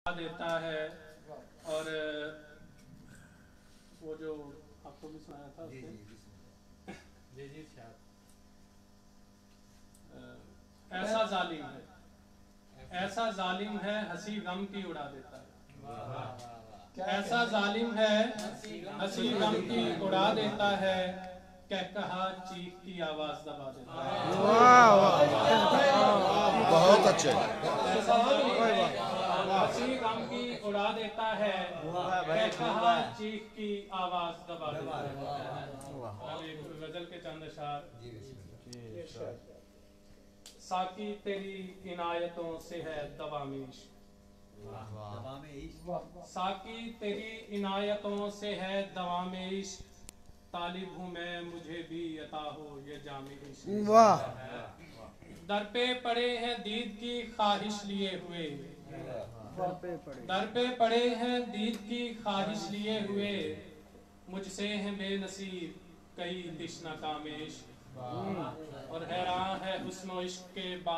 देता है। और वो जो आपको भी सुनाया था जी ऐसा जालिम है, ऐसा जालिम है हंसी गम की उड़ा देता है। ऐसा जालिम है हंसी गम की उड़ा देता है, कह कहा चीख की आवाज दबा देता है। बहुत अच्छे। हंसी गम की उड़ा देता है, कह कहा चीख की आवाज दबा देता है। अब एक गजल के चंद अशआर। साकी तेरी इनायतों से है दवामे इश्क, साकी तेरी इनायतों से है दवामे इश्क, तालिब हूँ मैं मुझे भी अता हो ये जामे इश्क। दर पे पड़े हैं दीद की ख्वाहिश लिए हुए, दर पे पड़े हैं दीद की ख्वाहिश लिए हुए, मुझसे हैं बेनसीब कई तिश्ना कामे इश्क। और हैरान है हुस्न इश्क के बाद